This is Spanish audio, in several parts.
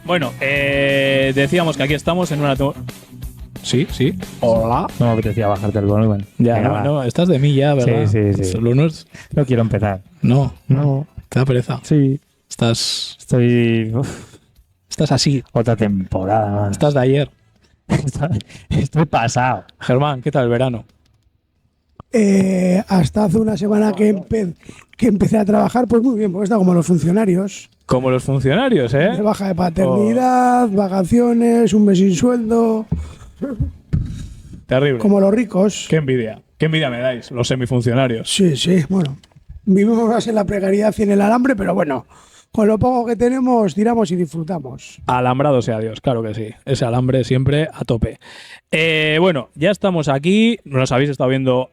Bueno, decíamos que aquí estamos en una... Sí. Hola. No me apetecía bajarte el volumen. Ya, Venga, no, estás de mí ya, ¿verdad? Sí. Solo no es... No quiero empezar. No, No. te da pereza. Sí. Estás así. Otra temporada más. Estás de ayer. Estoy pasado. Germán, ¿qué tal el verano? Hasta hace una semana que empecé a trabajar, pues muy bien, porque está como los funcionarios. Como los funcionarios, De ¿eh? baja de paternidad, vacaciones, un mes sin sueldo, Terrible. como los ricos. Qué envidia me dais, los semifuncionarios. Sí, bueno. Vivimos más en la precariedad y en el alambre, pero bueno, con lo poco que tenemos, tiramos y disfrutamos. Alambrado sea Dios, claro que sí. Ese alambre siempre a tope. Bueno, ya estamos aquí. Nos habéis estado viendo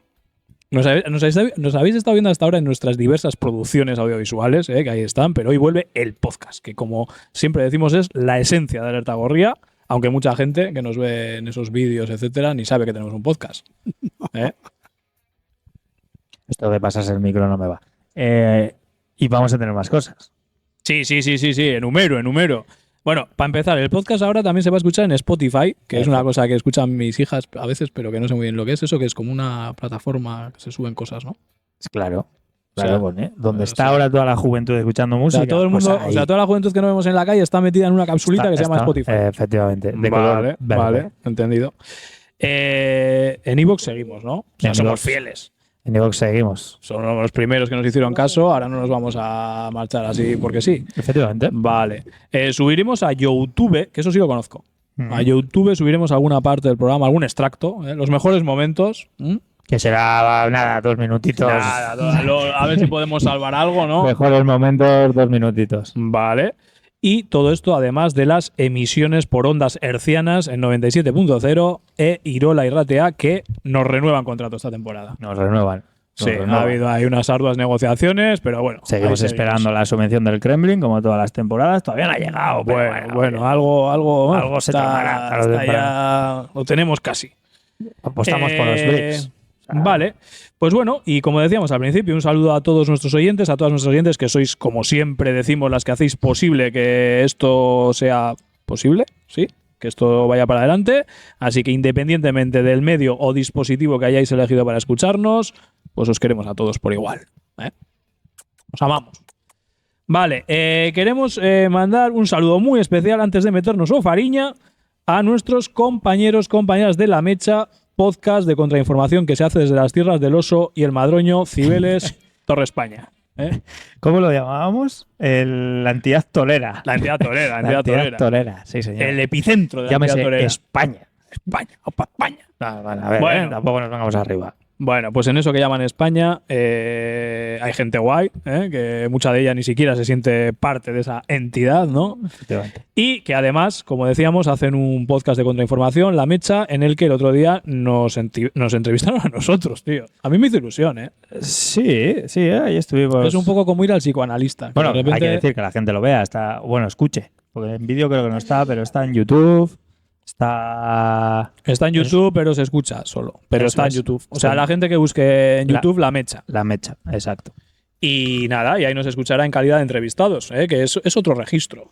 Nos habéis estado viendo hasta ahora en nuestras diversas producciones audiovisuales, que ahí están, pero hoy vuelve el podcast, que como siempre decimos es la esencia de Alerta Gorria, aunque mucha gente que nos ve en esos vídeos, etcétera, ni sabe que tenemos un podcast. Esto de pasarse el micro no me va. Y vamos a tener más cosas. Sí, enumero. Bueno, para empezar, el podcast ahora también se va a escuchar en Spotify, que es una cosa que escuchan mis hijas a veces, pero que no sé muy bien lo que es eso, que es como una plataforma que se suben cosas, ¿no? Claro. O sea, Claro, pues, donde está ahora toda la juventud escuchando O música. sea, todo el mundo, pues ahí toda la juventud que no vemos en la calle está metida en una capsulita que se llama Spotify. Efectivamente. De color verde. Vale, entendido. En iVoox seguimos, ¿no? O sea, En somos iVoox. fieles. En iVoox seguimos. Son los primeros que nos hicieron caso, ahora no nos vamos a marchar así porque sí. Efectivamente. Vale. Subiremos a YouTube, que eso sí lo conozco. A YouTube subiremos alguna parte del programa, algún extracto, los mejores momentos. Que será, nada, 2 minutitos. A ver si podemos salvar algo, ¿no? Mejores momentos, 2 minutitos. Vale. Y todo esto además de las emisiones por ondas hercianas en 97.0 e Irola y Ratea, que nos renuevan contrato esta temporada. Nos renuevan. Sí, ha habido ahí unas arduas negociaciones, pero bueno. Seguimos esperando la subvención del Kremlin, como todas las temporadas. Todavía no ha llegado. Bueno, algo se tomará tarde o está temprano. ya lo tenemos casi. Apostamos por los BRICS. Vale, pues bueno, y como decíamos al principio, un saludo a todos nuestros oyentes, a todas nuestras oyentes, que sois, como siempre decimos, las que hacéis posible que esto sea posible, ¿sí? Que esto vaya para adelante. Así que independientemente del medio o dispositivo que hayáis elegido para escucharnos, pues os queremos a todos por igual. Os amamos. Vale, queremos mandar un saludo muy especial antes de meternos o fariña a nuestros compañeras de La Mecha, podcast de contrainformación que se hace desde las tierras del Oso y el Madroño, Cibeles, Torre España. ¿Cómo lo llamábamos? La entidad tolera. La entidad torera, La entidad tolera, sí, señor. El epicentro de la Llámese entidad torera. España. Opa, España. Vale, a ver, Bueno. tampoco nos vengamos arriba. Bueno, pues en eso que llaman España hay gente guay, que mucha de ella ni siquiera se siente parte de esa entidad, ¿no? Efectivamente. Y que además, como decíamos, hacen un podcast de contrainformación, La Mecha, en el que el otro día nos entrevistaron a nosotros, tío. A mí me hizo ilusión, ¿eh? Sí, ahí estuvimos. Es un poco como ir al psicoanalista. Bueno, de repente... hay que decir que la gente lo vea. Escuche. Porque en vídeo creo que no está, pero está en YouTube. Está en YouTube, pero se escucha solo. Pero Eso está en es. YouTube. O sea, la gente que busque en YouTube La Mecha. La Mecha, exacto. Y nada, y ahí nos escuchará en calidad de entrevistados, que es otro registro.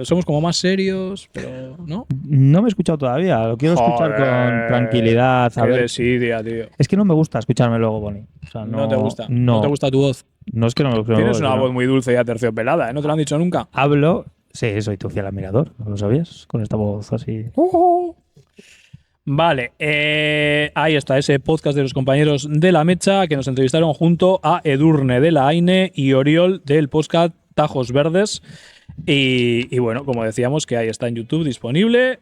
Somos como más serios, pero ¿no? No me he escuchado todavía. Lo quiero escuchar con tranquilidad. A Qué ver. desidia, tío. Es que no me gusta escucharme luego, Bonnie. O sea, No te gusta. No. No te gusta tu voz. No es que no me guste. Tienes una voz muy dulce y aterciopelada, ¿eh? ¿No te lo han dicho nunca? Hablo. Sí, soy tu fiel admirador. ¿No lo sabías? Con esta voz así. Vale, ahí está ese podcast de los compañeros de La Mecha que nos entrevistaron junto a Edurne de la AINE y Oriol del podcast Tajos Verdes. Y bueno, como decíamos, que ahí está en YouTube disponible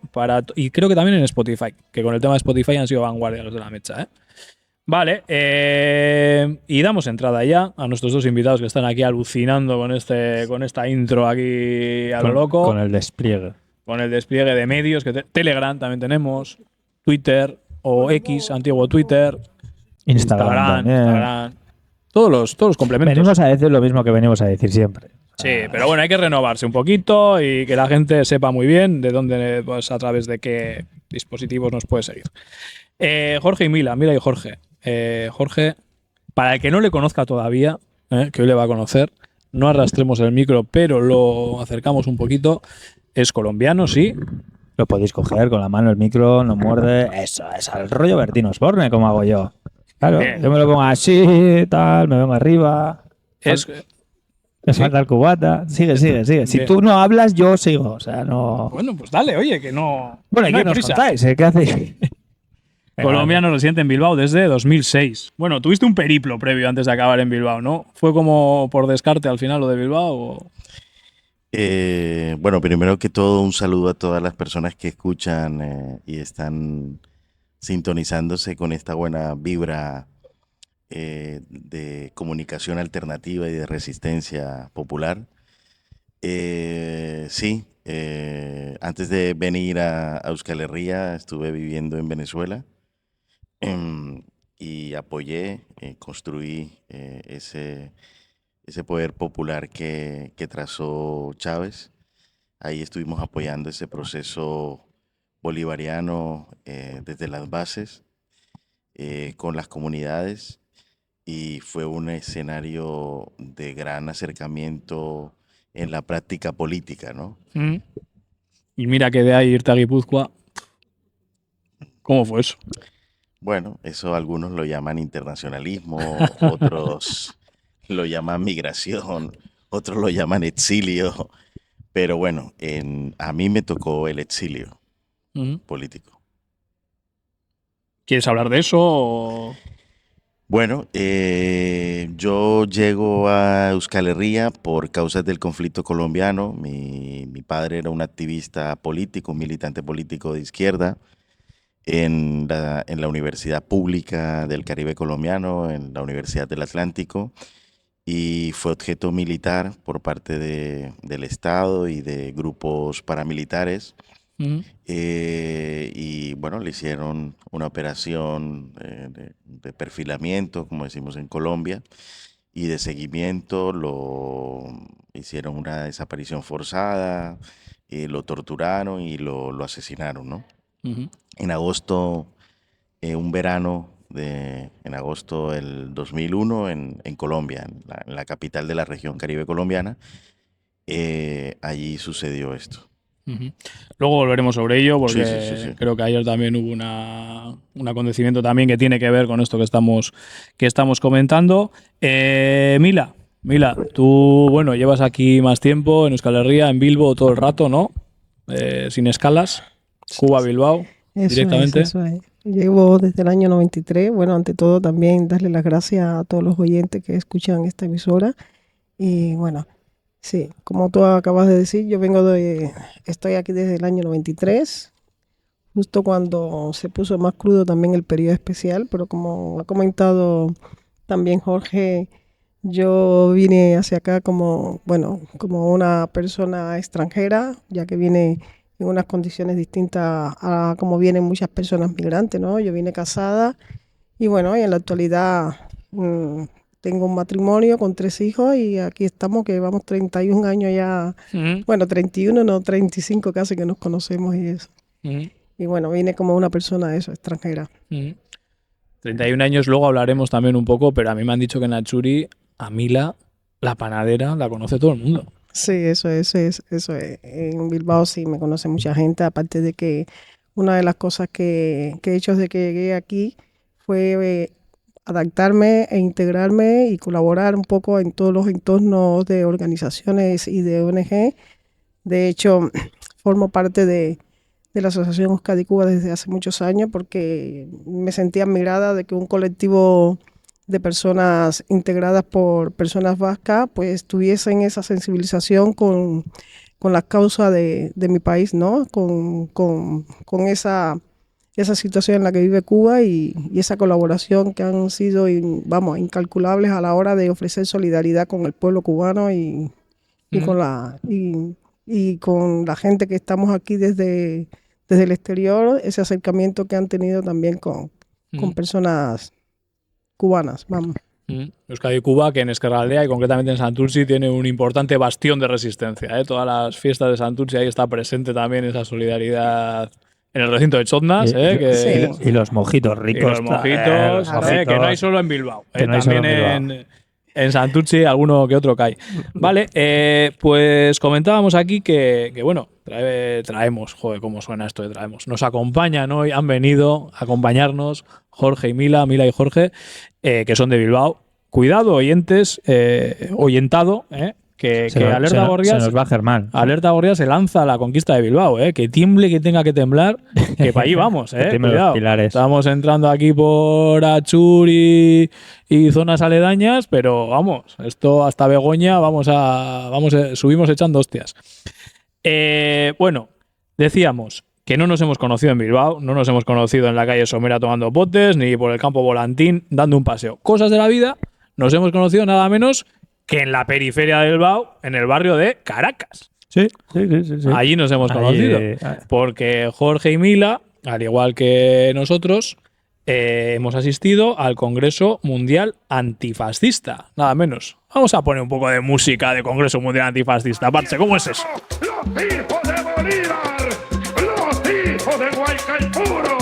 y creo que también en Spotify, que con el tema de Spotify han sido vanguardia los de La Mecha, ¿eh? Vale, y damos entrada ya a nuestros dos invitados que están aquí alucinando con esta intro aquí a lo loco. Con el despliegue. Con el despliegue de medios, que Telegram también tenemos, Twitter o X, antiguo Twitter, Instagram, todos los complementos. Venimos a decir lo mismo que venimos a decir siempre. Sí, pero bueno, hay que renovarse un poquito y que la gente sepa muy bien de dónde, pues a través de qué dispositivos nos puede seguir. Jorge y Mila y Jorge. Jorge, para el que no le conozca todavía, que hoy le va a conocer, no arrastremos el micro, pero lo acercamos un poquito. Es colombiano, sí. Lo podéis coger con la mano el micro, no muerde. Eso es al rollo Bertín Osborne, como hago yo. Claro, Bien. yo me lo pongo así, tal, me vengo arriba. Es, Me ¿sí? falta el cubata. Sigue. Si Bien. tú no hablas, yo sigo. O sea, no. Bueno, pues dale, oye, que no. Bueno, que ¿y no qué hay nos prisa. contáis? ¿Qué hacéis? Colombiano residente en Bilbao desde 2006. Bueno, tuviste un periplo previo antes de acabar en Bilbao, ¿no? ¿Fue como por descarte al final lo de Bilbao? Bueno, primero que todo, un saludo a todas las personas que escuchan y están sintonizándose con esta buena vibra de comunicación alternativa y de resistencia popular. Sí, antes de venir a Euskal Herria estuve viviendo en Venezuela y apoyé, construí ese poder popular que trazó Chávez. Ahí estuvimos apoyando ese proceso bolivariano desde las bases, con las comunidades, y fue un escenario de gran acercamiento en la práctica política, ¿no? Y mira que de ahí irte a Guipúzcoa. ¿Cómo fue eso? Bueno, eso algunos lo llaman internacionalismo, otros lo llaman migración, otros lo llaman exilio, pero bueno, a mí me tocó el exilio político. ¿Quieres hablar de eso? O... Bueno, yo llego a Euskal Herria por causas del conflicto colombiano. Mi padre era un activista político, un militante político de izquierda en la Universidad Pública del Caribe Colombiano, en la Universidad del Atlántico, y fue objeto militar por parte del Estado y de grupos paramilitares. Y bueno, le hicieron una operación de perfilamiento, como decimos en Colombia, y de seguimiento. Lo hicieron una desaparición forzada, lo torturaron y lo asesinaron, ¿no? En agosto, un verano en agosto del 2001 en Colombia, en la capital de la región Caribe colombiana, allí sucedió esto. Luego volveremos sobre ello porque Sí. creo que ayer también hubo un acontecimiento también que tiene que ver con esto que estamos comentando. Mila, tú bueno, llevas aquí más tiempo en Euskal Herria, en Bilbo todo el rato, ¿no? Sin escalas, Cuba, Bilbao, directamente. Eso es. Llevo desde el año 93. Bueno, ante todo también darle las gracias a todos los oyentes que escuchan esta emisora. Y bueno, sí, como tú acabas de decir, estoy aquí desde el año 93, justo cuando se puso más crudo también el periodo especial, pero como ha comentado también Jorge, yo vine hacia acá como una persona extranjera, ya que vine en unas condiciones distintas a como vienen muchas personas migrantes, ¿no? Yo vine casada y bueno, y en la actualidad tengo un matrimonio con 3 hijos y aquí estamos, que llevamos 31 años ya, bueno, 31, no, 35 casi que nos conocemos y eso. Y bueno, vine como una persona extranjera. 31 años, luego hablaremos también un poco, pero a mí me han dicho que en Achuri, a Mila, la panadera, la conoce todo el mundo. Sí, eso es. En Bilbao sí me conoce mucha gente, aparte de que una de las cosas que he hecho desde que llegué aquí fue adaptarme e integrarme y colaborar un poco en todos los entornos de organizaciones y de ONG. De hecho, formo parte de la Asociación Euskadi Cuba desde hace muchos años porque me sentía admirada de que un colectivo de personas integradas por personas vascas pues tuviesen esa sensibilización con las causas de mi país, ¿no? Con esa situación en la que vive Cuba y esa colaboración que han sido, incalculables a la hora de ofrecer solidaridad con el pueblo cubano y con la gente que estamos aquí desde el exterior, ese acercamiento que han tenido también con personas cubanas, vamos. Euskadi Cuba, que en Ezkerra Aldea y concretamente en Santurtzi tiene un importante bastión de resistencia, ¿eh? Todas las fiestas de Santurtzi, ahí está presente también esa solidaridad en el recinto de Chotnas, y los mojitos ricos. Y los mojitos, claro. que no hay solo en Bilbao, Que no hay solo también en Bilbao. En Santurchi alguno que otro cae. Vale, pues comentábamos aquí que bueno, traemos, joder, cómo suena esto de traemos. Nos acompañan hoy, han venido a acompañarnos Jorge y Mila y Jorge, que son de Bilbao. Cuidado, oyentes, oyentado, que Alerta Gorrias. Se nos va Germán. Alerta Gorrias se lanza a la conquista de Bilbao, que tiemble, que tenga que temblar, que para allí vamos, Que tiemblen los cuidado. pilares. Estamos entrando aquí por Achur y zonas aledañas, pero vamos, esto hasta Begoña subimos echando hostias. Bueno, decíamos que no nos hemos conocido en Bilbao, no nos hemos conocido en la calle Somera tomando potes, ni por el campo Volantín dando un paseo. Cosas de la vida, nos hemos conocido nada menos que en la periferia de Bilbao, en el barrio de Caracas. Sí. Allí nos hemos conocido. Porque Jorge y Mila, al igual que nosotros, hemos asistido al Congreso Mundial Antifascista. Nada menos. Vamos a poner un poco de música de Congreso Mundial Antifascista. Parce, ¿cómo es eso? ¡Los hijos de Bolívar! ¡Los hijos de Guaycaipuro!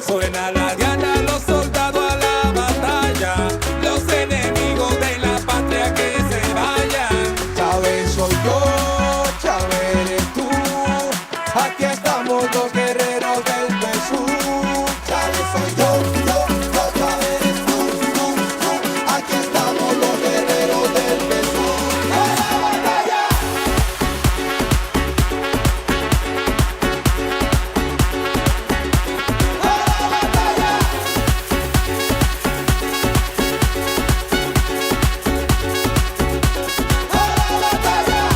Suena la diana, los soldados a la batalla, los enemigos de la patria que se vayan. Chávez soy yo, Chávez eres tú, aquí estamos los guerreros del PSU. Chávez soy yo, Chávez eres tú, aquí estamos los guerreros del PSU. ¡A la batalla!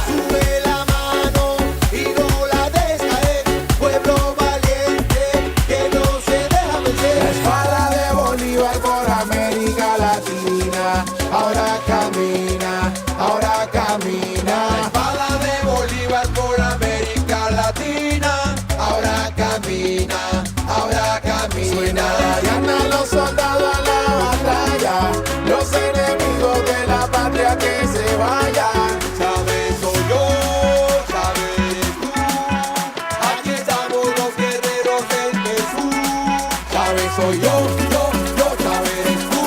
Sube la mano y no la dejes caer, pueblo valiente que no se deja vencer. La espada de Bolívar por América Latina, ahora camina, ahora camina. La espada de Bolívar por América Latina, ahora camina, ahora camina. Suena la diana, los soldados a la batalla, los enemigos de la patria que se vayan. Chávez soy yo, Chávez eres tú, aquí estamos los guerreros del PSU. Chávez soy yo, Chávez eres tú,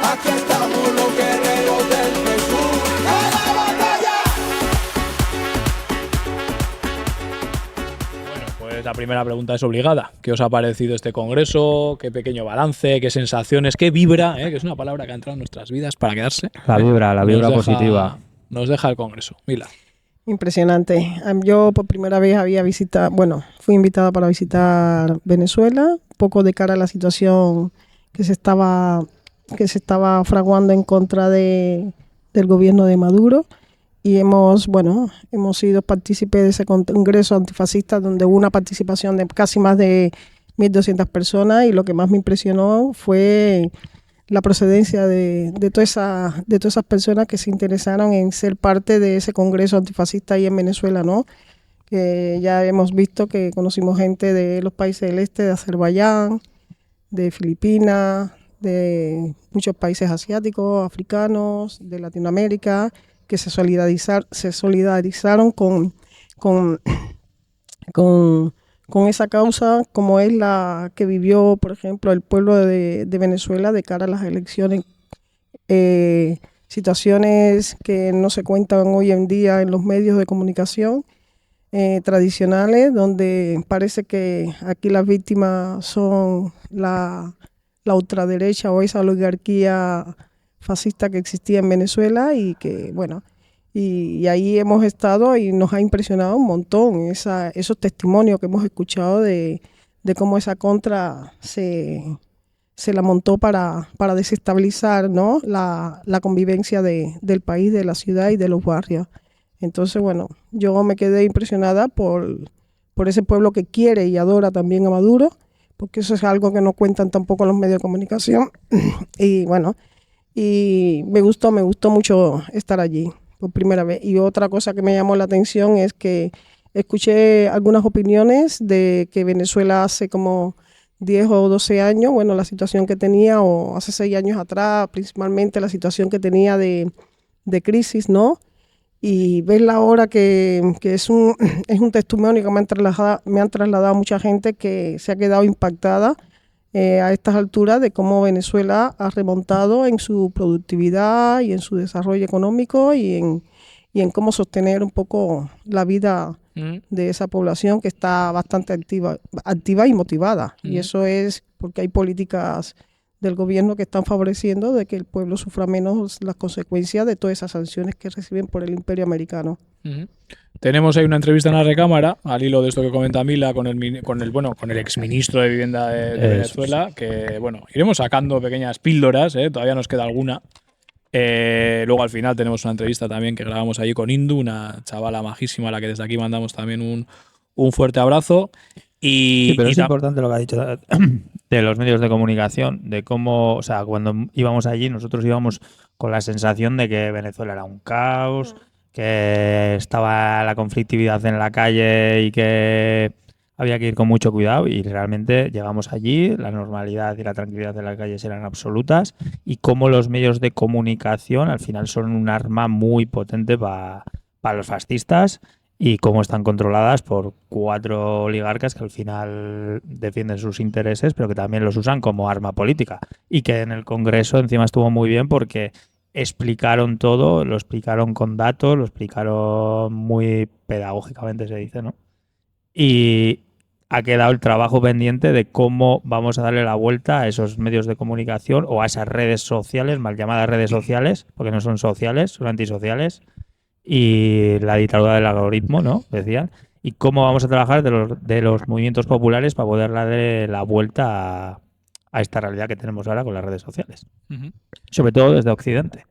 aquí estamos los guerreros del PSU. ¡A la batalla! Bueno, pues la primera pregunta es obligada. ¿Qué os ha parecido este congreso? ¿Qué pequeño balance? ¿Qué sensaciones? ¿Qué vibra? Que es una palabra que ha entrado en nuestras vidas para quedarse. La vibra Nos deja- positiva. Nos deja el congreso. Mila. Impresionante. Yo por primera vez fui invitada para visitar Venezuela, un poco de cara a la situación que se estaba fraguando en contra del gobierno de Maduro. Y hemos sido partícipes de ese congreso antifascista donde hubo una participación de casi más de 1.200 personas, y lo que más me impresionó fue la procedencia de todas esas personas que se interesaron en ser parte de ese congreso antifascista ahí en Venezuela, ¿no? Que ya hemos visto que conocimos gente de los países del este, de Azerbaiyán, de Filipinas, de muchos países asiáticos, africanos, de Latinoamérica, que se solidarizaron con esa causa, como es la que vivió, por ejemplo, el pueblo de Venezuela de cara a las elecciones. Situaciones que no se cuentan hoy en día en los medios de comunicación tradicionales, donde parece que aquí las víctimas son la ultraderecha o esa oligarquía fascista que existía en Venezuela, y que, y ahí hemos estado y nos ha impresionado un montón esos testimonios que hemos escuchado de cómo esa contra se la montó para desestabilizar, ¿no? la convivencia del país, de la ciudad y de los barrios. Entonces, yo me quedé impresionada por ese pueblo que quiere y adora también a Maduro, porque eso es algo que no cuentan tampoco los medios de comunicación. Y me gustó mucho estar allí por primera vez. Y otra cosa que me llamó la atención es que escuché algunas opiniones de que Venezuela hace como 10 o 12 años, la situación que tenía, o hace 6 años atrás, principalmente la situación que tenía de crisis, ¿no? Y verla ahora que es un testimonio que me han trasladado mucha gente que se ha quedado impactada a estas alturas de cómo Venezuela ha remontado en su productividad y en su desarrollo económico y en cómo sostener un poco la vida de esa población que está bastante activa y motivada. Y eso es porque hay políticas del gobierno que están favoreciendo de que el pueblo sufra menos las consecuencias de todas esas sanciones que reciben por el imperio americano. Tenemos ahí una entrevista en la recámara, al hilo de esto que comenta Mila, con el exministro de Vivienda de Venezuela, que bueno, iremos sacando pequeñas píldoras, todavía nos queda alguna. Luego al final tenemos una entrevista también que grabamos allí con Indu, una chavala majísima a la que desde aquí mandamos también un fuerte abrazo. Sí, pero es importante lo que ha dicho de los medios de comunicación, de cómo, o sea, cuando íbamos allí nosotros íbamos con la sensación de que Venezuela era un caos, que estaba la conflictividad en la calle y que había que ir con mucho cuidado, y realmente llegamos allí, la normalidad y la tranquilidad de las calles eran absolutas, y cómo los medios de comunicación al final son un arma muy potente para los fascistas, y cómo están controladas por 4 oligarcas que al final defienden sus intereses, pero que también los usan como arma política. Y que en el Congreso encima estuvo muy bien porque explicaron todo, lo explicaron con datos, lo explicaron muy pedagógicamente, se dice, ¿no? Y ha quedado el trabajo pendiente de cómo vamos a darle la vuelta a esos medios de comunicación o a esas redes sociales, mal llamadas redes sociales, porque no son sociales, son antisociales, y la dictadura del algoritmo, ¿no? Decían. Y cómo vamos a trabajar de los movimientos populares para poder darle la vuelta a esta realidad que tenemos ahora con las redes sociales. Sobre todo desde Occidente.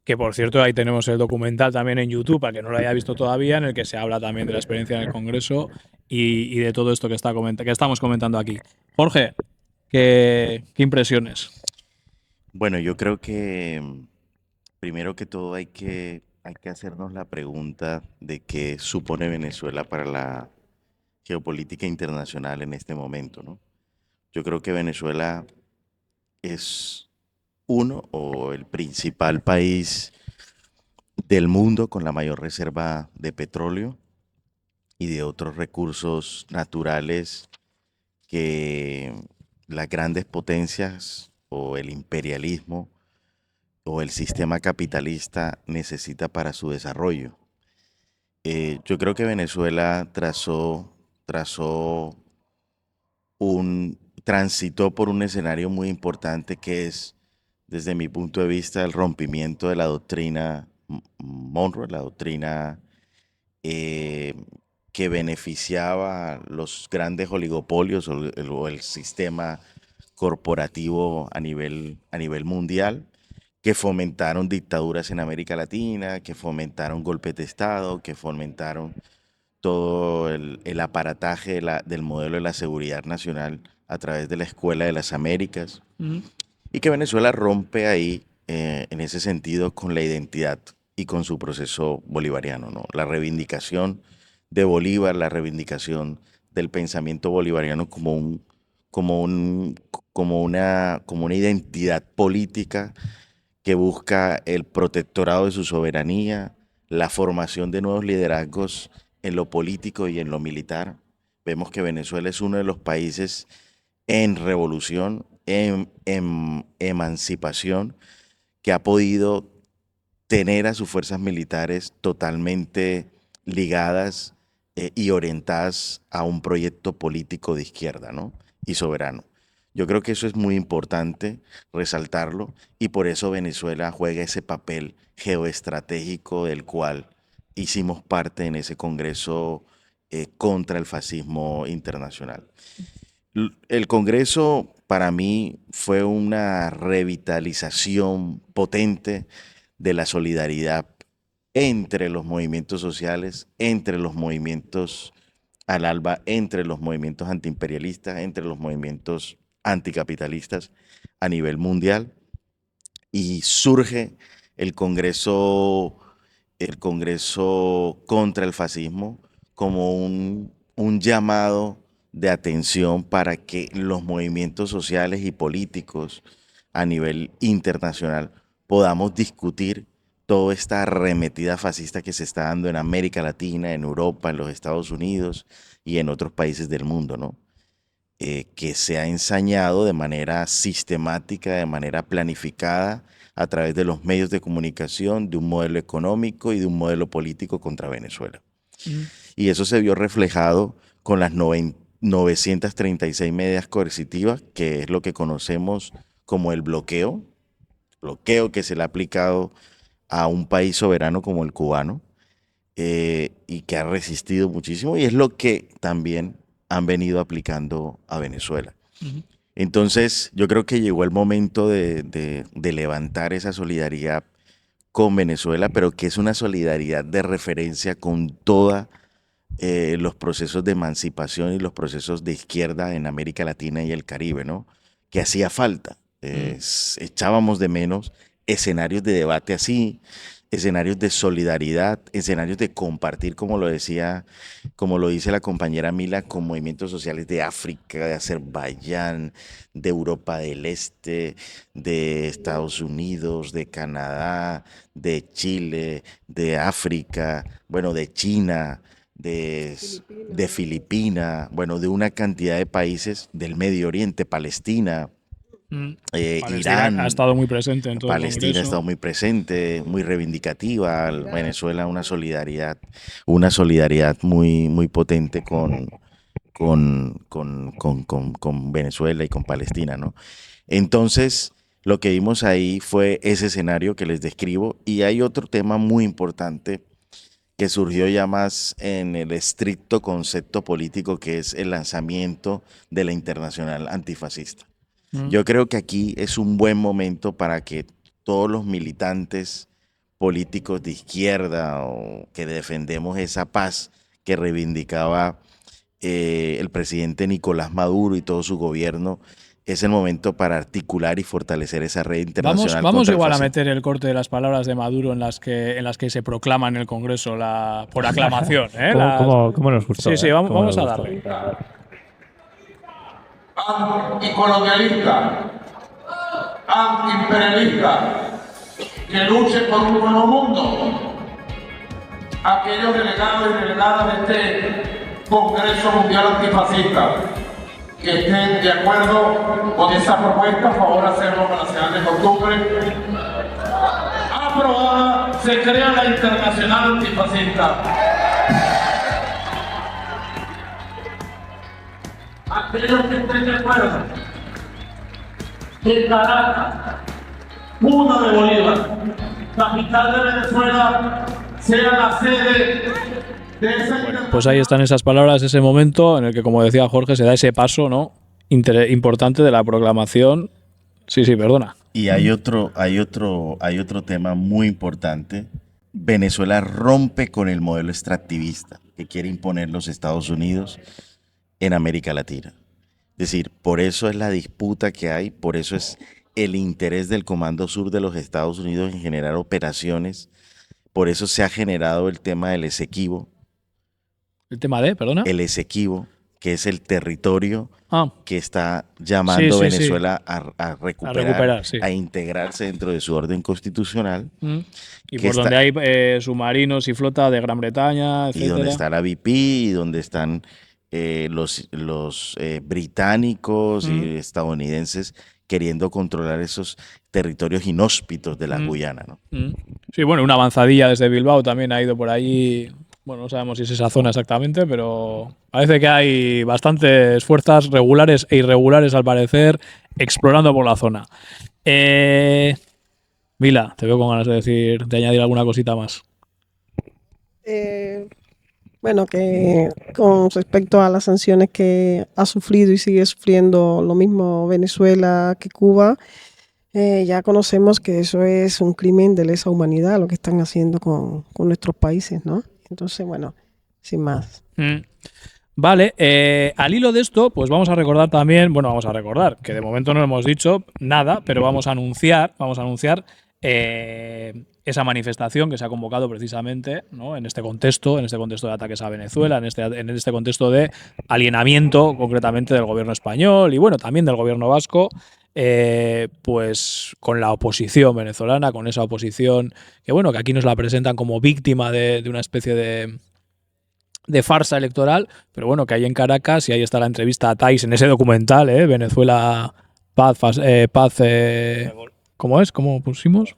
Que por cierto, ahí tenemos el documental también en YouTube, para que no lo haya visto todavía, en el que se habla también de la experiencia en el Congreso y de todo esto que estamos comentando aquí. Jorge, ¿qué impresiones? Bueno, yo creo que primero que todo hay que hacernos la pregunta de qué supone Venezuela para la geopolítica internacional en este momento, ¿no? Yo creo que Venezuela es uno o el principal país del mundo con la mayor reserva de petróleo y de otros recursos naturales que las grandes potencias o el imperialismo o el sistema capitalista necesita para su desarrollo. Yo creo que Venezuela transitó por un escenario muy importante que es, desde mi punto de vista, el rompimiento de la doctrina Monroe, la doctrina que beneficiaba a los grandes oligopolios o el sistema corporativo a nivel mundial, que fomentaron dictaduras en América Latina, que fomentaron golpes de Estado, que fomentaron todo el aparataje del modelo de la seguridad nacional a través de la Escuela de las Américas, y que Venezuela rompe ahí, en ese sentido, con la identidad y con su proceso bolivariano, ¿no? La reivindicación de Bolívar, la reivindicación del pensamiento bolivariano como una identidad política que busca el protectorado de su soberanía, la formación de nuevos liderazgos en lo político y en lo militar. Vemos que Venezuela es uno de los países en revolución, en emancipación, que ha podido tener a sus fuerzas militares totalmente ligadas y orientadas a un proyecto político de izquierda, ¿no? Y soberano. Yo creo que eso es muy importante resaltarlo, y por eso Venezuela juega ese papel geoestratégico del cual hicimos parte en ese Congreso contra el fascismo internacional. El Congreso para mí fue una revitalización potente de la solidaridad entre los movimientos sociales, entre los movimientos al alba, entre los movimientos antiimperialistas, entre los movimientos anticapitalistas a nivel mundial, y surge el Congreso contra el fascismo como un llamado de atención para que los movimientos sociales y políticos a nivel internacional podamos discutir toda esta arremetida fascista que se está dando en América Latina, en Europa, en los Estados Unidos y en otros países del mundo, ¿no? que se ha ensañado de manera sistemática, de manera planificada, a través de los medios de comunicación, de un modelo económico y de un modelo político contra Venezuela. Y eso se vio reflejado con las 936 medidas coercitivas, que es lo que conocemos como el bloqueo que se le ha aplicado a un país soberano como el cubano, y que ha resistido muchísimo, y es lo que también han venido aplicando a Venezuela. Entonces, yo creo que llegó el momento de levantar esa solidaridad con Venezuela, pero que es una solidaridad de referencia con todos los procesos de emancipación y los procesos de izquierda en América Latina y el Caribe, ¿no? Que hacía falta. Echábamos de menos escenarios de debate así, escenarios de solidaridad, escenarios de compartir, como lo dice la compañera Mila, con movimientos sociales de África, de Azerbaiyán, de Europa del Este, de Estados Unidos, de Canadá, de Chile, de África, bueno, de China, de Filipinas, bueno, de una cantidad de países del Medio Oriente, Palestina. Palestina Irán ha estado muy presente en todo el Palestina ha Congreso. estado muy presente, muy reivindicativa. Venezuela una solidaridad muy, muy potente con Venezuela y con Palestina, ¿no? Entonces, lo que vimos ahí fue ese escenario que les describo, y hay otro tema muy importante que surgió ya más en el estricto concepto político, que es el lanzamiento de la Internacional Antifascista. Yo creo que aquí es un buen momento para que todos los militantes políticos de izquierda, o que defendemos esa paz que reivindicaba el presidente Nicolás Maduro y todo su gobierno, es el momento para articular y fortalecer esa red internacional. Vamos igual a meter el corte de las palabras de Maduro en las que se proclama en el Congreso por aclamación. ¿Cómo nos gustó? Sí, vamos a darle. Anticolonialista, antiimperialista, que luche por un nuevo mundo. Aquellos delegados y delegadas de este Congreso Mundial Antifascista que estén de acuerdo con esa propuesta, por favor hacerlo con la señal de costumbre. Aprobada, se crea la Internacional Antifascista. Aquellos que estén de acuerdo que Caracas, cuna de Bolívar, capital de Venezuela, sea la sede de esa. Pues ahí están esas palabras, ese momento en el que, como decía Jorge, se da ese paso, ¿no? Importante de la proclamación. Sí, perdona. Y hay otro tema muy importante. Venezuela rompe con el modelo extractivista que quiere imponer los Estados Unidos en América Latina. Es decir, por eso es la disputa que hay, por eso es el interés del Comando Sur de los Estados Unidos en generar operaciones, por eso se ha generado el tema del Esequibo. ¿El tema de, perdona? El Esequibo, que es el territorio que está llamando Venezuela a recuperar, a integrarse dentro de su orden constitucional. Y por donde hay submarinos y flota de Gran Bretaña, etcétera. Y donde está la BP, y donde están los británicos y estadounidenses queriendo controlar esos territorios inhóspitos de la Guyana, ¿no? Sí, bueno, una avanzadilla desde Bilbao también ha ido por ahí. Bueno, no sabemos si es esa zona exactamente, pero parece que hay bastantes fuerzas regulares e irregulares, al parecer, explorando por la zona. Mila, te veo con ganas de añadir alguna cosita más. Bueno, que con respecto a las sanciones que ha sufrido y sigue sufriendo lo mismo Venezuela que Cuba, ya conocemos que eso es un crimen de lesa humanidad lo que están haciendo con nuestros países, ¿no? Entonces, bueno, sin más. Vale, al hilo de esto, pues vamos a recordar que de momento no hemos dicho nada, pero vamos a anunciar esa manifestación que se ha convocado precisamente, ¿no? en este contexto de ataques a Venezuela, en este contexto de alienamiento concretamente del gobierno español y bueno, también del gobierno vasco, pues con la oposición venezolana, con esa oposición que bueno, que aquí nos la presentan como víctima de una especie de de farsa electoral, pero bueno, que hay en Caracas, y ahí está la entrevista a Thais en ese documental, Venezuela, Paz, ¿cómo es? ¿Cómo pusimos?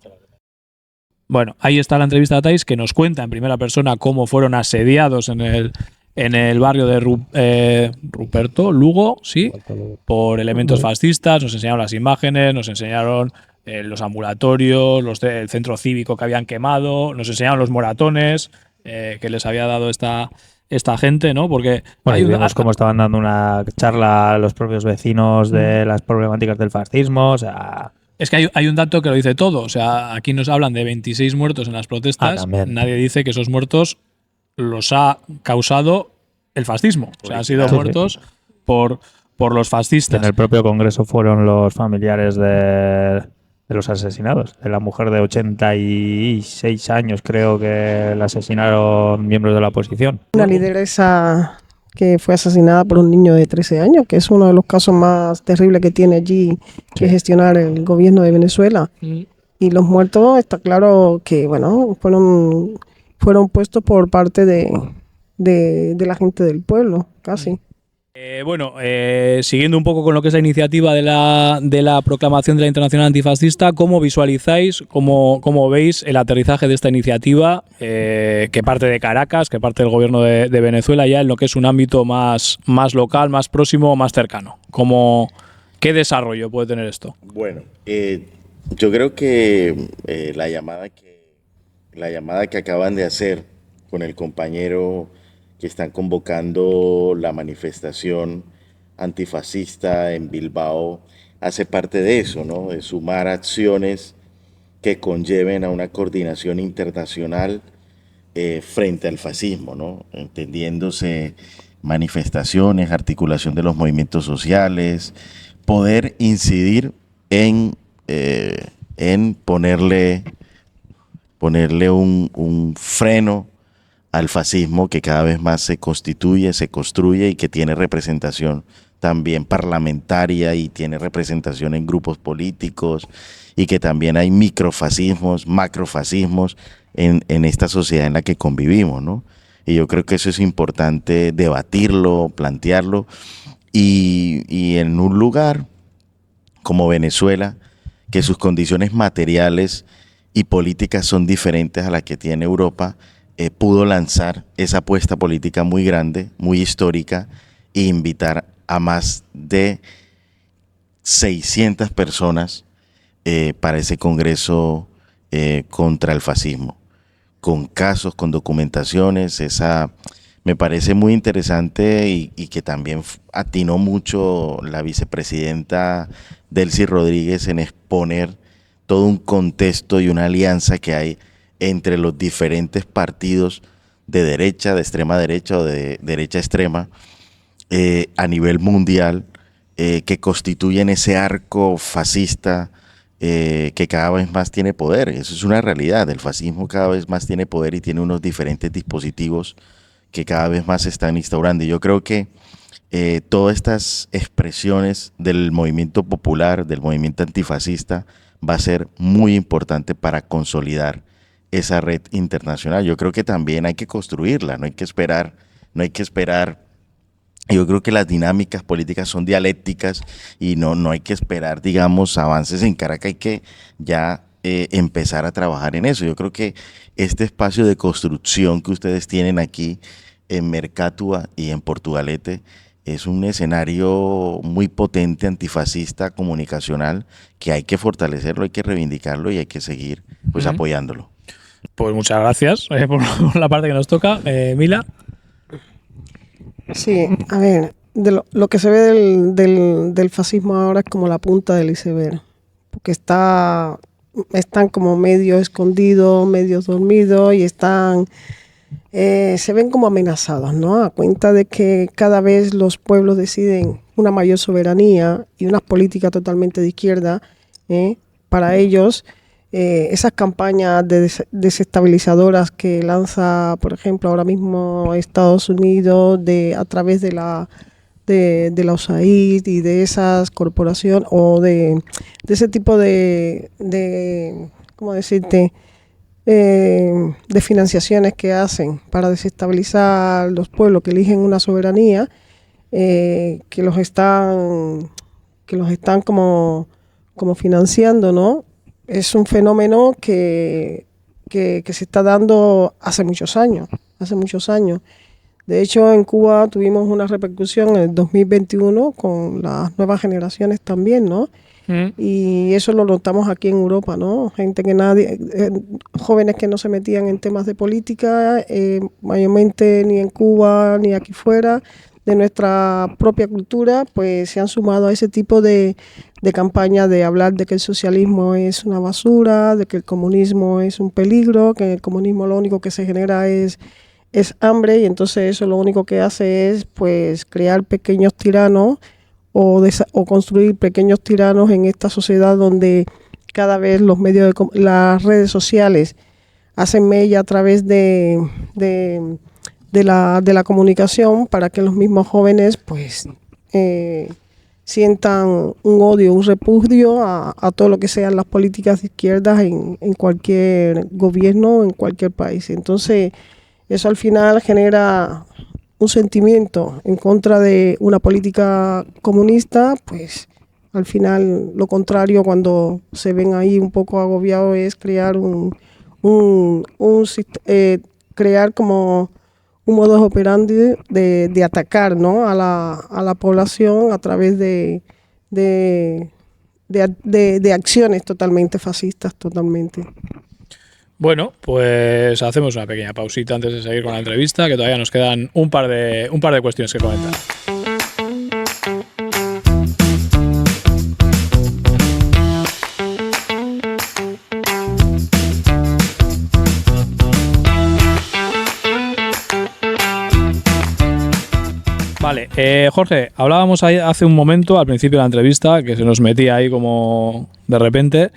Bueno, ahí está la entrevista a Thais, que nos cuenta en primera persona cómo fueron asediados en el barrio de Ruperto, Lugo, sí, por elementos fascistas. Nos enseñaron las imágenes, nos enseñaron los ambulatorios, el centro cívico que habían quemado, nos enseñaron los moratones que les había dado esta gente, ¿no? Porque bueno, y vimos cómo estaban dando una charla a los propios vecinos de las problemáticas del fascismo, o sea... Es que hay un dato que lo dice todo. O sea, aquí nos hablan de 26 muertos en las protestas. Nadie dice que esos muertos los ha causado el fascismo. O sea, han sido muertos por los fascistas. En el propio Congreso fueron los familiares de los asesinados. De la mujer de 86 años, creo que la asesinaron miembros de la oposición. Una lideresa que fue asesinada por un niño de 13 años, que es uno de los casos más terribles que tiene allí que gestionar el gobierno de Venezuela. Y los muertos, está claro que, bueno, fueron puestos por parte de la gente del pueblo, casi. Siguiendo un poco con lo que es la iniciativa de la proclamación de la Internacional Antifascista, ¿cómo visualizáis, cómo veis el aterrizaje de esta iniciativa que parte de Caracas, que parte del gobierno de Venezuela, ya en lo que es un ámbito más local, más próximo, más cercano? ¿Qué desarrollo puede tener esto? Bueno, yo creo que la llamada que acaban de hacer con el compañero que están convocando la manifestación antifascista en Bilbao hace parte de eso, ¿no? De sumar acciones que conlleven a una coordinación internacional frente al fascismo, ¿no? Entendiéndose manifestaciones, articulación de los movimientos sociales, poder incidir en ponerle un freno al fascismo que cada vez más se constituye, se construye y que tiene representación también parlamentaria y tiene representación en grupos políticos, y que también hay microfascismos, macrofascismos en esta sociedad en la que convivimos, ¿no? Y yo creo que eso es importante debatirlo, plantearlo, y en un lugar como Venezuela, que sus condiciones materiales y políticas son diferentes a las que tiene Europa, pudo lanzar esa apuesta política muy grande, muy histórica, e invitar a más de 600 personas para ese congreso contra el fascismo, con casos, con documentaciones. Esa me parece muy interesante, y que también atinó mucho la vicepresidenta Delcy Rodríguez en exponer todo un contexto y una alianza que hay entre los diferentes partidos de derecha, de extrema derecha o de derecha extrema a nivel mundial, que constituyen ese arco fascista que cada vez más tiene poder. Eso es una realidad. El fascismo cada vez más tiene poder y tiene unos diferentes dispositivos que cada vez más se están instaurando. Y yo creo que todas estas expresiones del movimiento popular, del movimiento antifascista, va a ser muy importante para consolidar esa red internacional. Yo creo que también hay que construirla, no hay que esperar. Yo creo que las dinámicas políticas son dialécticas y no hay que esperar, digamos, avances en Caracas. Hay que ya empezar a trabajar en eso. Yo creo que este espacio de construcción que ustedes tienen aquí en Mercatua y en Portugalete es un escenario muy potente, antifascista, comunicacional, que hay que fortalecerlo, hay que reivindicarlo y hay que seguir pues apoyándolo. Pues muchas gracias por la parte que nos toca. Mila. Sí, a ver, lo que se ve del fascismo ahora es como la punta del iceberg, porque están como medio escondidos, medio dormidos, y se ven como amenazados, ¿no? A cuenta de que cada vez los pueblos deciden una mayor soberanía y una política totalmente de izquierda, para ellos. Esas campañas desestabilizadoras que lanza, por ejemplo, ahora mismo Estados Unidos a través de la USAID y de esas corporaciones, o de ese tipo de ¿cómo decirte?, de financiaciones que hacen para desestabilizar los pueblos que eligen una soberanía, que los están como financiando, ¿no? Es un fenómeno que se está dando hace muchos años. De hecho, en Cuba tuvimos una repercusión en el 2021 con las nuevas generaciones también, ¿no? Y eso lo notamos aquí en Europa, ¿no? Jóvenes que no se metían en temas de política, mayormente ni en Cuba ni aquí fuera, de nuestra propia cultura, pues se han sumado a ese tipo de campaña de hablar de que el socialismo es una basura, de que el comunismo es un peligro, que el comunismo lo único que se genera es hambre, y entonces eso lo único que hace es pues crear pequeños tiranos o construir pequeños tiranos en esta sociedad donde cada vez los medios las redes sociales hacen mella a través de la comunicación para que los mismos jóvenes pues sientan un odio, un repudio a todo lo que sean las políticas de izquierdas en cualquier gobierno, en cualquier país. Entonces eso al final genera un sentimiento en contra de una política comunista, pues al final lo contrario, cuando se ven ahí un poco agobiados, es crear crear como un modus operandi de atacar, ¿no? a la población a través de acciones totalmente fascistas, totalmente. Bueno, pues hacemos una pequeña pausita antes de seguir con la entrevista, que todavía nos quedan un par de cuestiones que comentar. Vale, Jorge, hablábamos ahí hace un momento, al principio de la entrevista, que se nos metía ahí como de repente,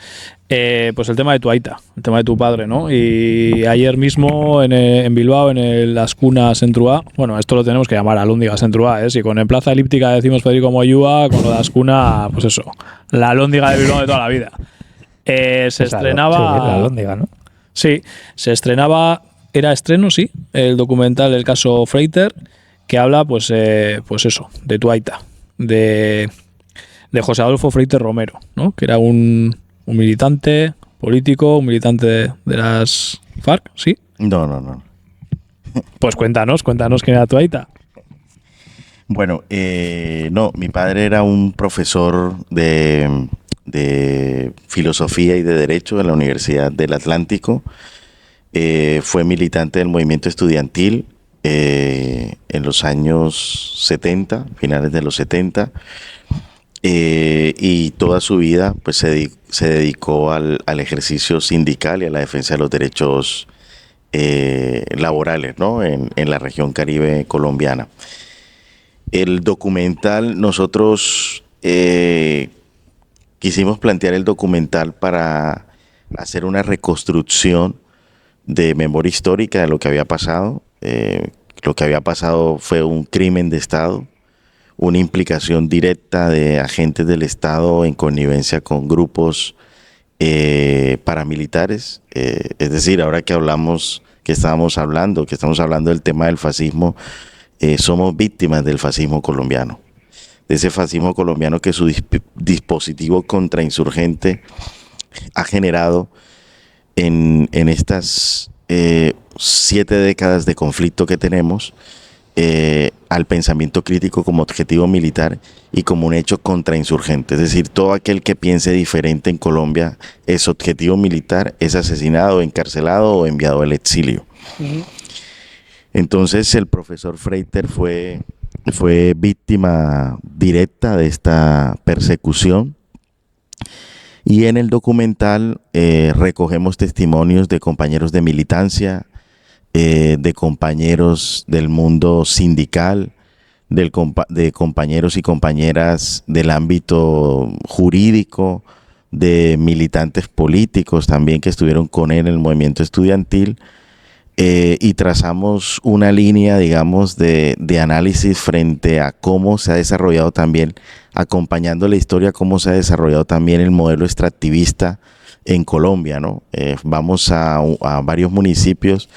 pues el tema de tu aita, el tema de tu padre, ¿no? Y ayer mismo en Bilbao, en el Azkuna Zentrua, bueno, esto lo tenemos que llamar Alhóndiga Zentrua, ¿eh? Si con en Plaza Elíptica decimos Federico Moyúa, con lo de Azkuna, pues eso, la Alhóndiga de Bilbao de toda la vida. Se estrenaba... Sí, la Alhóndiga, ¿no? Sí, se estrenaba, era estreno, sí, el documental del caso Freiter, que habla, pues eso, de tu aita, de José Adolfo Freiter Romero, ¿no? Que era un militante político, un militante de las FARC, ¿sí? No. Pues cuéntanos quién era tu aita. Bueno, no, mi padre era un profesor de filosofía y de derecho de la Universidad del Atlántico. Fue militante del movimiento estudiantil en los años 70, finales de los 70, y toda su vida pues se dedicó al ejercicio sindical y a la defensa de los derechos laborales, ¿no? en la región caribe colombiana. El documental, nosotros quisimos plantear el documental para hacer una reconstrucción de memoria histórica de lo que había pasado. Lo que había pasado fue un crimen de Estado, una implicación directa de agentes del Estado en connivencia con grupos paramilitares. Es decir, ahora que estamos hablando del tema del fascismo, somos víctimas del fascismo colombiano, de ese fascismo colombiano que su dispositivo contrainsurgente ha generado en estas 7 décadas de conflicto que tenemos, al pensamiento crítico como objetivo militar y como un hecho contrainsurgente. Es decir, todo aquel que piense diferente en Colombia es objetivo militar, es asesinado, encarcelado o enviado al exilio. Uh-huh. Entonces el profesor Freiter fue víctima directa de esta persecución. Y en el documental recogemos testimonios de compañeros de militancia, de compañeros del mundo sindical, de compañeros y compañeras del ámbito jurídico, de militantes políticos también que estuvieron con él en el movimiento estudiantil, y trazamos una línea, digamos, de análisis frente a cómo se ha desarrollado también, acompañando la historia, cómo se ha desarrollado también el modelo extractivista en Colombia, ¿no? Vamos a varios municipios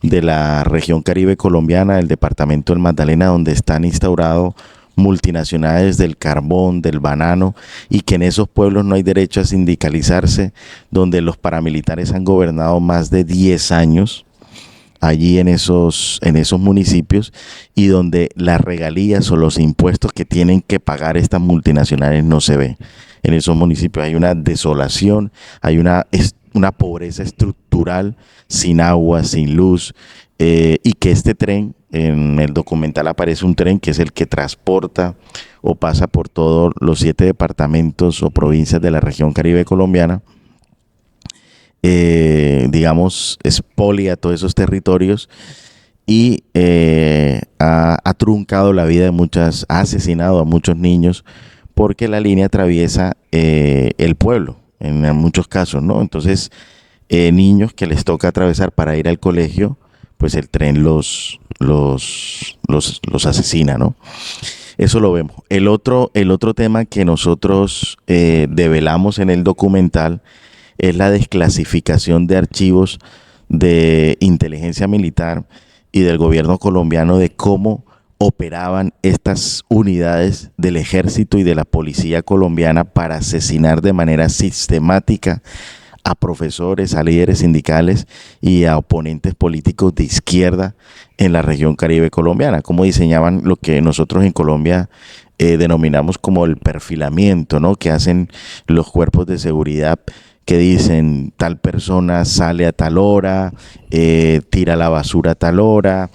de la región Caribe colombiana, del departamento del Magdalena, donde están instaurados multinacionales del carbón, del banano, y que en esos pueblos no hay derecho a sindicalizarse, donde los paramilitares han gobernado más de 10 años allí en esos municipios, y donde las regalías o los impuestos que tienen que pagar estas multinacionales no se ven. En esos municipios hay una desolación, hay una pobreza estructural, sin agua, sin luz, y que este tren, en el documental aparece un tren que es el que transporta o pasa por todos los 7 departamentos o provincias de la región Caribe colombiana, digamos, expolia todos esos territorios y ha truncado la vida de ha asesinado a muchos niños, porque la línea atraviesa el pueblo en muchos casos, ¿no? Entonces, niños que les toca atravesar para ir al colegio, pues el tren los asesina, ¿no? Eso lo vemos. El otro tema que nosotros develamos en el documental es la desclasificación de archivos de inteligencia militar y del gobierno colombiano, de cómo operaban estas unidades del ejército y de la policía colombiana para asesinar de manera sistemática a profesores, a líderes sindicales y a oponentes políticos de izquierda en la región Caribe colombiana. Cómo diseñaban lo que nosotros en Colombia denominamos como el perfilamiento, ¿no? Que hacen los cuerpos de seguridad, que dicen tal persona sale a tal hora, tira la basura a tal hora,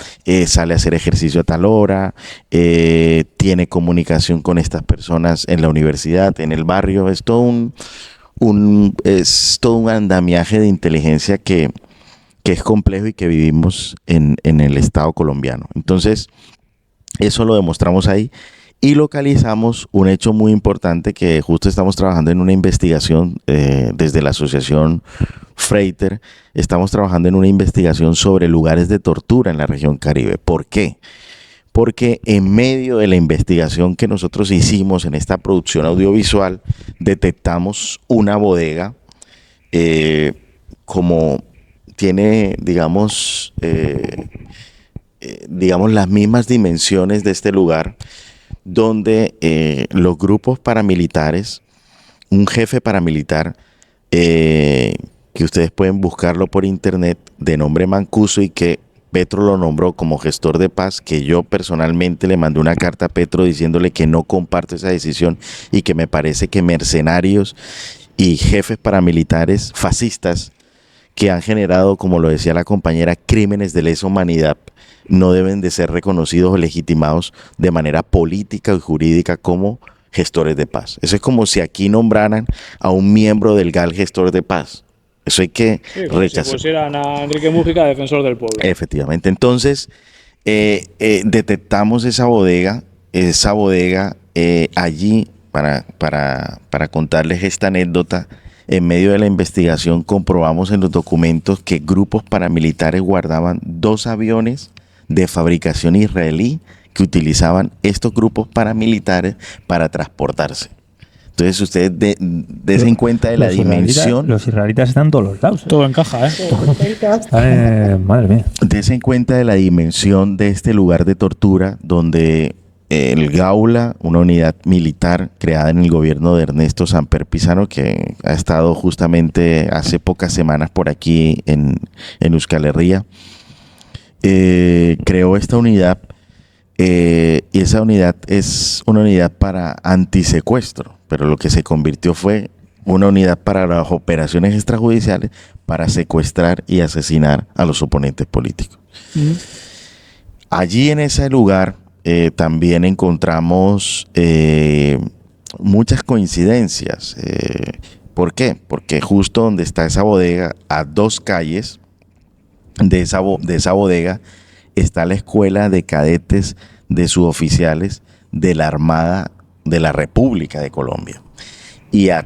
sale a hacer ejercicio a tal hora, tiene comunicación con estas personas en la universidad, en el barrio. Es todo un andamiaje de inteligencia que es complejo y que vivimos en el Estado colombiano. Entonces, eso lo demostramos ahí. Y localizamos un hecho muy importante, que justo estamos trabajando en una investigación desde la asociación Freiter. Estamos trabajando en una investigación sobre lugares de tortura en la región Caribe. ¿Por qué? Porque en medio de la investigación que nosotros hicimos en esta producción audiovisual, detectamos una bodega, como tiene, digamos, las mismas dimensiones de este lugar, donde los grupos paramilitares, un jefe paramilitar, que ustedes pueden buscarlo por internet, de nombre Mancuso, y que Petro lo nombró como gestor de paz, que yo personalmente le mandé una carta a Petro diciéndole que no comparto esa decisión y que me parece que mercenarios y jefes paramilitares fascistas que han generado, como lo decía la compañera, crímenes de lesa humanidad, no deben de ser reconocidos o legitimados de manera política y jurídica como gestores de paz. Eso es como si aquí nombraran a un miembro del GAL gestor de paz. Eso hay que rechazar. Si pusieran a Enrique Mújica defensor del pueblo. Efectivamente. Entonces, detectamos esa bodega allí, para contarles esta anécdota. En medio de la investigación comprobamos en los documentos que grupos paramilitares guardaban 2 aviones de fabricación israelí que utilizaban estos grupos paramilitares para transportarse. Entonces ustedes den cuenta de la dimensión. Los israelitas están en todos los lados. Todo encaja, Madre mía. Desen cuenta de la dimensión de este lugar de tortura, donde el Gaula, una unidad militar creada en el gobierno de Ernesto Samper Pizano, que ha estado justamente hace pocas semanas por aquí en Euskal Herria, creó esta unidad, y esa unidad es una unidad para antisecuestro, pero lo que se convirtió fue una unidad para las operaciones extrajudiciales, para secuestrar y asesinar a los oponentes políticos. Allí en ese lugar también encontramos muchas coincidencias. ¿Por qué? Porque justo donde está esa bodega, a 2 calles de esa bodega, está la escuela de cadetes de suboficiales de la Armada de la República de Colombia. Y a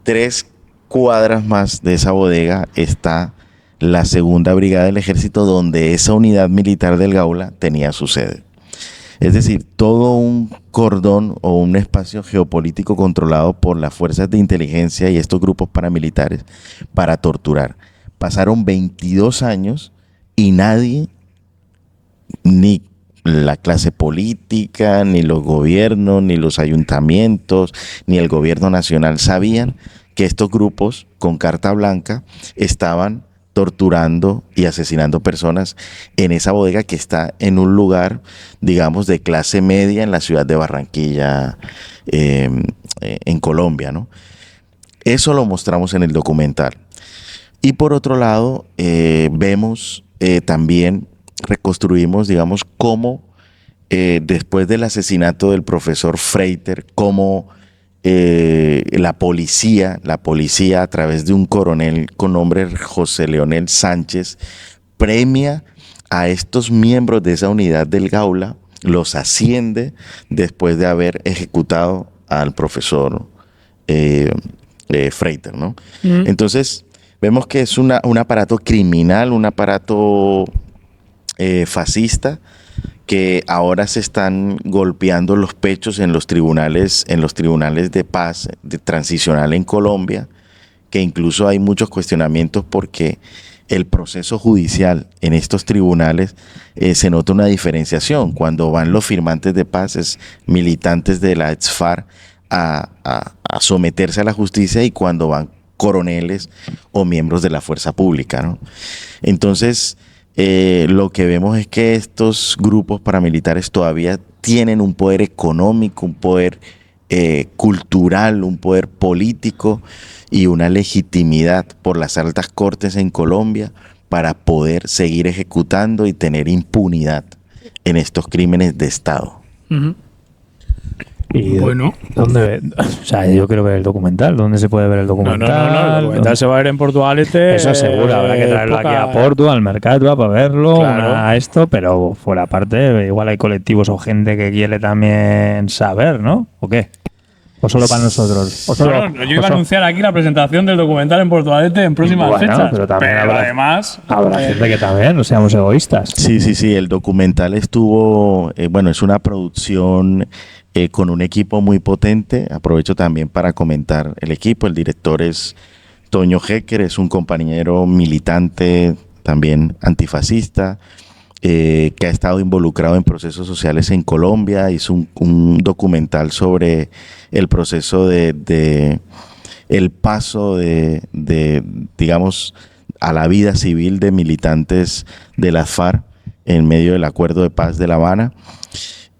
3 cuadras más de esa bodega está la 2ª Brigada del Ejército, donde esa unidad militar del Gaula tenía su sede. Es decir, todo un cordón o un espacio geopolítico controlado por las fuerzas de inteligencia y estos grupos paramilitares para torturar. Pasaron 22 años y nadie, ni la clase política, ni los gobiernos, ni los ayuntamientos, ni el gobierno nacional sabían que estos grupos con carta blanca estaban torturando y asesinando personas en esa bodega que está en un lugar, digamos, de clase media en la ciudad de Barranquilla, en Colombia, ¿no? Eso lo mostramos en el documental. Y por otro lado, vemos también, reconstruimos, digamos, cómo después del asesinato del profesor Freiter, cómo la policía a través de un coronel con nombre José Leonel Sánchez premia a estos miembros de esa unidad del Gaula, los asciende después de haber ejecutado al profesor Freiter, ¿no? Entonces vemos que es un aparato criminal, un aparato fascista, que ahora se están golpeando los pechos en los tribunales de paz transicional en Colombia, que incluso hay muchos cuestionamientos porque el proceso judicial en estos tribunales se nota una diferenciación. Cuando van los firmantes de paz, militantes de la ex-FARC a someterse a la justicia, y cuando van coroneles o miembros de la fuerza pública, ¿no? Entonces, lo que vemos es que estos grupos paramilitares todavía tienen un poder económico, un poder cultural, un poder político y una legitimidad por las altas cortes en Colombia para poder seguir ejecutando y tener impunidad en estos crímenes de Estado. Y bueno, ¿dónde? O sea, yo quiero ver el documental. ¿Dónde se puede ver el documental? No, el documental se va a ver en Portugalete. Eso seguro, habrá que traerlo aquí a Porto, al mercado, para verlo, claro. a esto, pero fuera parte, igual hay colectivos o gente que quiere también saber, ¿no? ¿O qué? ¿O solo para nosotros? ¿O solo, bueno, yo iba a anunciar aquí la presentación del documental en Portugalete en próximas fechas. Pero también además habrá gente que también, no seamos egoístas. Sí, el documental estuvo, es una producción con un equipo muy potente. Aprovecho también para comentar el equipo. El director es Toño Hecker, es un compañero militante, también antifascista, que ha estado involucrado en procesos sociales en Colombia. Hizo un documental sobre el proceso de el paso de, digamos, a la vida civil de militantes de las FARC en medio del Acuerdo de Paz de La Habana.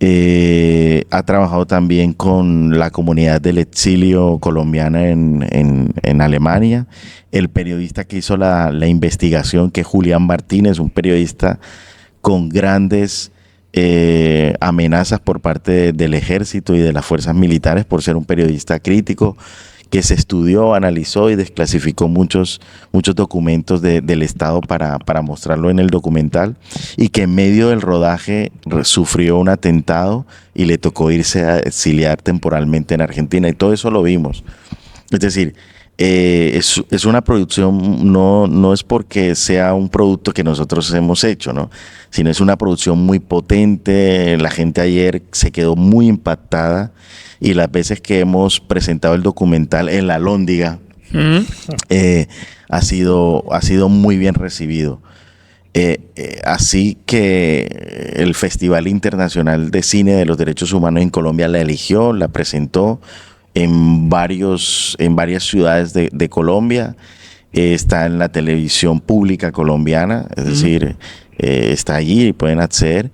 Ha trabajado también con la comunidad del exilio colombiana en Alemania. El periodista que hizo la investigación, que es Julián Martínez, un periodista con grandes amenazas por parte del ejército y de las fuerzas militares por ser un periodista crítico, que se estudió, analizó y desclasificó muchos documentos del Estado para mostrarlo en el documental, y que en medio del rodaje sufrió un atentado y le tocó irse a exiliar temporalmente en Argentina, y todo eso lo vimos. Es decir, es una producción, no es porque sea un producto que nosotros hemos hecho, ¿no? Sino es una producción muy potente. La gente ayer se quedó muy impactada, y las veces que hemos presentado el documental en la Alhóndiga ha sido muy bien recibido. Así que el Festival Internacional de Cine de los Derechos Humanos en Colombia la eligió, la presentó en varias ciudades de Colombia. Está en la televisión pública colombiana, es decir, está allí y pueden acceder.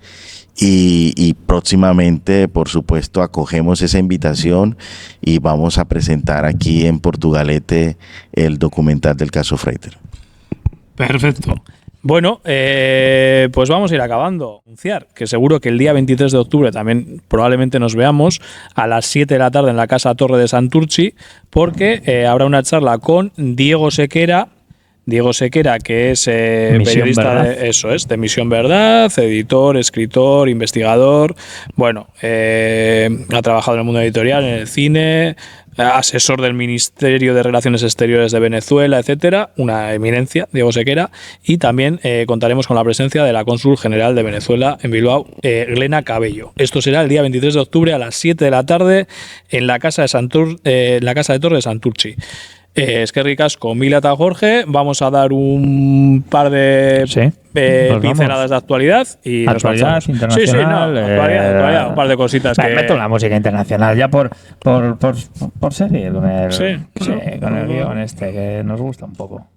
Y próximamente, por supuesto, acogemos esa invitación y vamos a presentar aquí en Portugalete el documental del caso Freiter. Perfecto. Bueno, pues vamos a ir acabando. Anunciar que seguro que el día 23 de octubre también probablemente nos veamos a las 7 de la tarde en la Casa Torre de Santurchi, porque habrá una charla con Diego Sequera, que es periodista de Misión Verdad, editor, escritor, investigador. Bueno, ha trabajado en el mundo editorial, en el cine, asesor del Ministerio de Relaciones Exteriores de Venezuela, etcétera, una eminencia, Diego Sequera, y también contaremos con la presencia de la cónsul general de Venezuela en Bilbao, Glena Cabello. Esto será el día 23 de octubre a las 7 de la tarde en la Casa de Torre de Santurchi. Eskerrik asko, Mila eta Jorge. Vamos a dar un par de pinceladas de actualidad. Y actualidad internacional. Actualidad, un par de cositas. Meto la música internacional ya por seguir con el guión que nos gusta un poco.